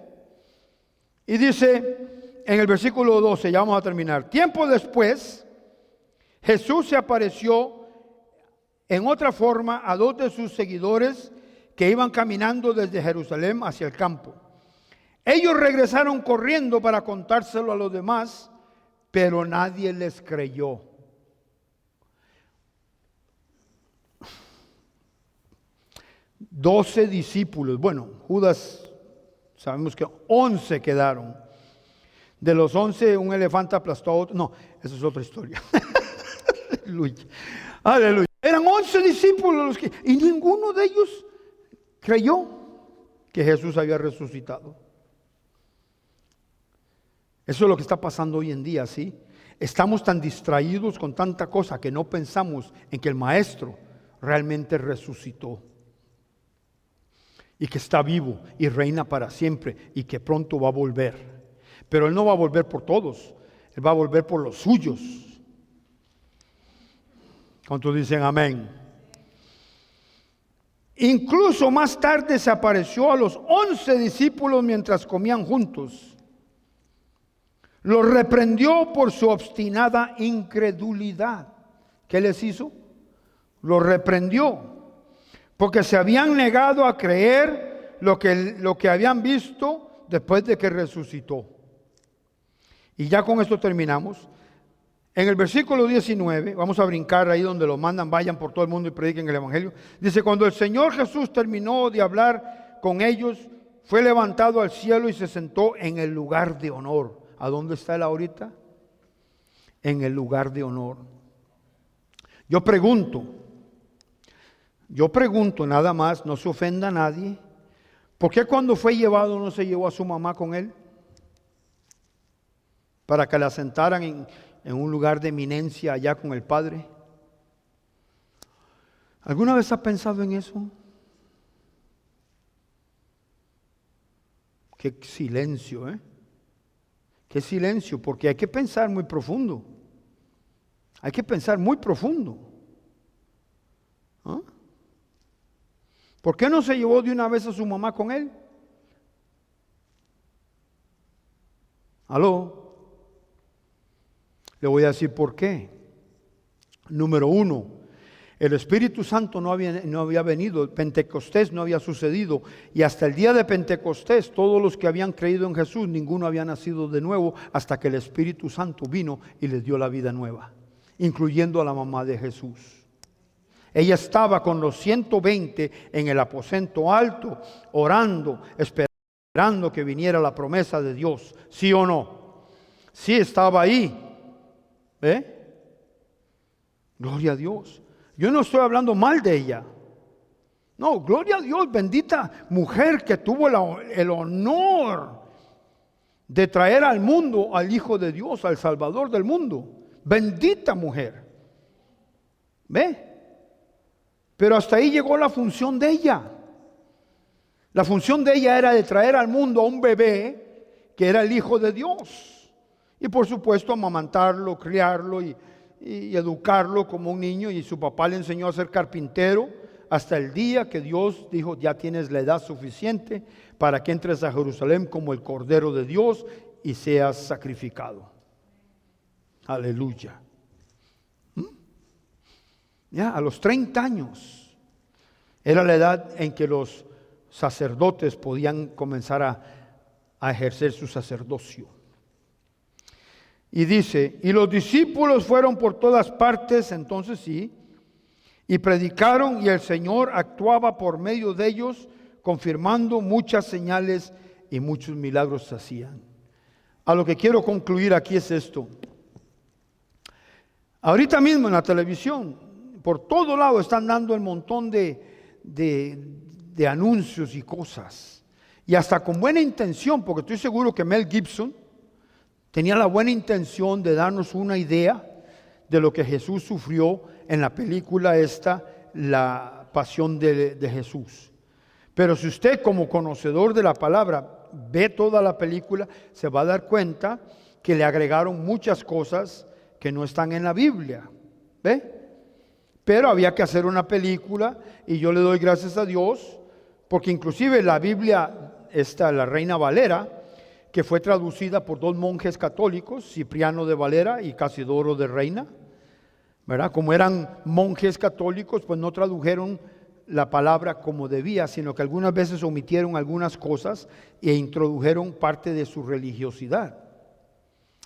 Speaker 1: Y dice en el versículo 12, ya vamos a terminar. Tiempo después, Jesús se apareció en otra forma a 2 de sus seguidores que iban caminando desde Jerusalén hacia el campo. Ellos regresaron corriendo para contárselo a los demás, pero nadie les creyó. Doce discípulos, bueno, Judas, sabemos que 11 quedaron. De los 11, un elefante aplastó a otro. No, esa es otra historia. Aleluya. Aleluya. Eran 11 discípulos los que, y ninguno de ellos creyó que Jesús había resucitado. Eso es lo que está pasando hoy en día, ¿sí? Estamos tan distraídos con tanta cosa que no pensamos en que el Maestro realmente resucitó. Y que está vivo y reina para siempre y que pronto va a volver. Pero Él no va a volver por todos, Él va a volver por los suyos. ¿Cuántos dicen amén? Incluso más tarde se apareció a los 11 discípulos mientras comían juntos. Los reprendió por su obstinada incredulidad. ¿Qué les hizo? Los reprendió porque se habían negado a creer lo que habían visto después de que resucitó. Y ya con esto terminamos. En el versículo 19, vamos a brincar ahí donde lo mandan, vayan por todo el mundo y prediquen el Evangelio. Dice, cuando el Señor Jesús terminó de hablar con ellos, fue levantado al cielo y se sentó en el lugar de honor. ¿A dónde está Él ahorita? En el lugar de honor. Yo pregunto nada más, no se ofenda a nadie. ¿Por qué cuando fue llevado no se llevó a su mamá con Él? Para que la sentaran en un lugar de eminencia allá con el Padre. ¿Alguna vez ha pensado en eso? Qué silencio, ¿eh? Qué silencio, porque hay que pensar muy profundo. Hay que pensar muy profundo. ¿Ah? ¿Por qué no se llevó de una vez a su mamá con él? ¿Aló? Le voy a decir por qué. Número uno, el Espíritu Santo no había venido, el Pentecostés no había sucedido, y hasta el día de Pentecostés todos los que habían creído en Jesús, ninguno había nacido de nuevo hasta que el Espíritu Santo vino y les dio la vida nueva, incluyendo a la mamá de Jesús. Ella estaba con los 120 en el aposento alto, orando, esperando que viniera la promesa de Dios. ¿Sí o no? Sí, estaba ahí. Gloria a Dios. Yo no estoy hablando mal de ella. No, gloria a Dios, bendita mujer que tuvo el honor de traer al mundo al Hijo de Dios, al Salvador del mundo. Bendita mujer. Pero hasta ahí llegó la función de ella. La función de ella era de traer al mundo a un bebé que era el Hijo de Dios. Y por supuesto amamantarlo, criarlo y educarlo como un niño. Y su papá le enseñó a ser carpintero hasta el día que Dios dijo: ya tienes la edad suficiente para que entres a Jerusalén como el Cordero de Dios y seas sacrificado. Aleluya. Ya a los 30 años era la edad en que los sacerdotes podían comenzar a ejercer su sacerdocio. Y dice: y los discípulos fueron por todas partes, entonces sí, y predicaron, y el Señor actuaba por medio de ellos, confirmando muchas señales y muchos milagros se hacían. A lo que quiero concluir aquí es esto. Ahorita mismo en la televisión, por todo lado están dando el montón de anuncios y cosas. Y hasta con buena intención, porque estoy seguro que Mel Gibson tenía la buena intención de darnos una idea de lo que Jesús sufrió en la película esta, La Pasión de Jesús. Pero si usted, como conocedor de la palabra, ve toda la película, se va a dar cuenta que le agregaron muchas cosas que no están en la Biblia. Pero había que hacer una película, y yo le doy gracias a Dios, porque inclusive la Biblia, la Reina Valera, que fue traducida por 2 monjes católicos, Cipriano de Valera y Casidoro de Reina, ¿verdad? Como eran monjes católicos, pues no tradujeron la palabra como debía, sino que algunas veces omitieron algunas cosas e introdujeron parte de su religiosidad.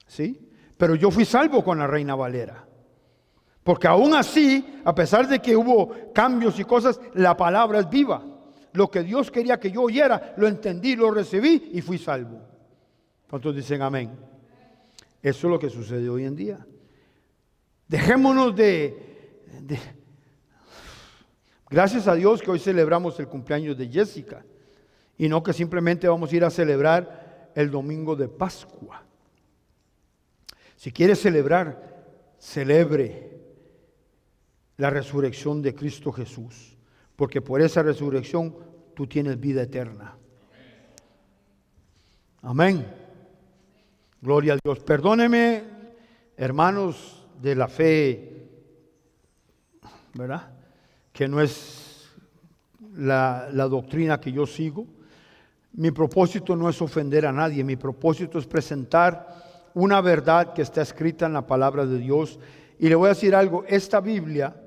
Speaker 1: ¿Sí? Pero yo fui salvo con la Reina Valera. Porque aún así, a pesar de que hubo cambios y cosas, la palabra es viva. Lo que Dios quería que yo oyera, lo entendí, lo recibí y fui salvo. ¿Cuántos dicen amén? Eso es lo que sucede hoy en día. Dejémonos Gracias a Dios que hoy celebramos el cumpleaños de Jessica. Y no que simplemente vamos a ir a celebrar el domingo de Pascua. Si quiere celebrar, celebre la resurrección de Cristo Jesús, porque por esa resurrección tú tienes vida eterna. Amén. Gloria a Dios. Perdóneme, hermanos de la fe, ¿verdad? Que no es la doctrina que yo sigo. Mi propósito no es ofender a nadie, mi propósito es presentar una verdad que está escrita en la palabra de Dios. Y le voy a decir algo, esta Biblia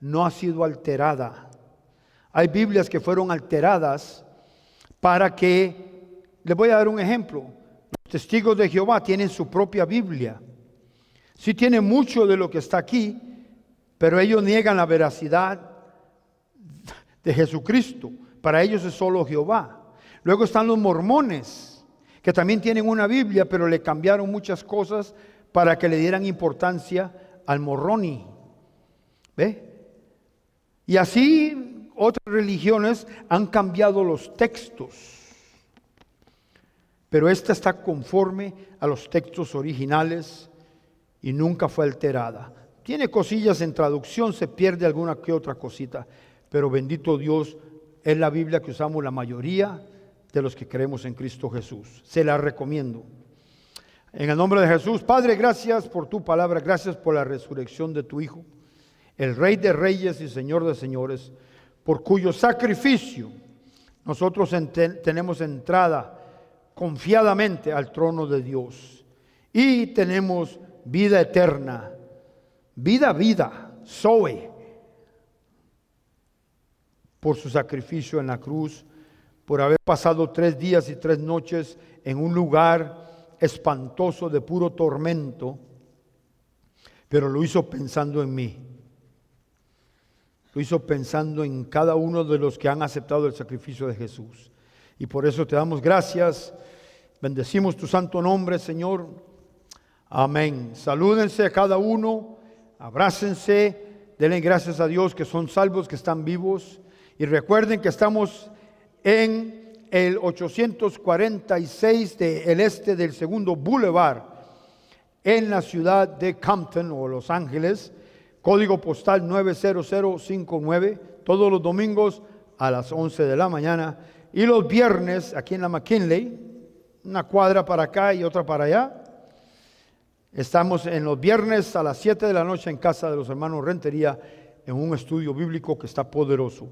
Speaker 1: no ha sido alterada. Hay Biblias que fueron alteradas para que, les voy a dar un ejemplo, los testigos de Jehová tienen su propia Biblia. Sí tienen mucho de lo que está aquí, pero ellos niegan la veracidad de Jesucristo. Para ellos es solo Jehová. Luego están los mormones, que también tienen una Biblia, pero le cambiaron muchas cosas para que le dieran importancia al moroni. ¿Ve? Y así otras religiones han cambiado los textos, pero esta está conforme a los textos originales y nunca fue alterada. Tiene cosillas en traducción, se pierde alguna que otra cosita, pero bendito Dios, es la Biblia que usamos la mayoría de los que creemos en Cristo Jesús. Se la recomiendo. En el nombre de Jesús, Padre, gracias por tu palabra, gracias por la resurrección de tu Hijo, el Rey de Reyes y Señor de Señores, por cuyo sacrificio nosotros tenemos entrada confiadamente al trono de Dios y tenemos vida eterna, vida, Zoe, por su sacrificio en la cruz, por haber pasado 3 días y 3 noches en un lugar espantoso de puro tormento, pero lo hizo pensando en mí. Lo hizo pensando en cada uno de los que han aceptado el sacrificio de Jesús. Y por eso te damos gracias. Bendecimos tu santo nombre, Señor. Amén. Salúdense a cada uno, abrácense, denle gracias a Dios que son salvos, que están vivos. Y recuerden que estamos en el 846 del este del segundo Boulevard, en la ciudad de Compton o Los Ángeles, código postal 90059, todos los domingos a las 11 de la mañana y los viernes aquí en la McKinley, una cuadra para acá y otra para allá. Estamos en los viernes a las 7 de la noche en casa de los hermanos Rentería en un estudio bíblico que está poderoso.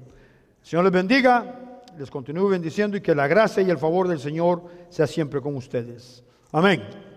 Speaker 1: El Señor les bendiga, les continúe bendiciendo y que la gracia y el favor del Señor sea siempre con ustedes. Amén.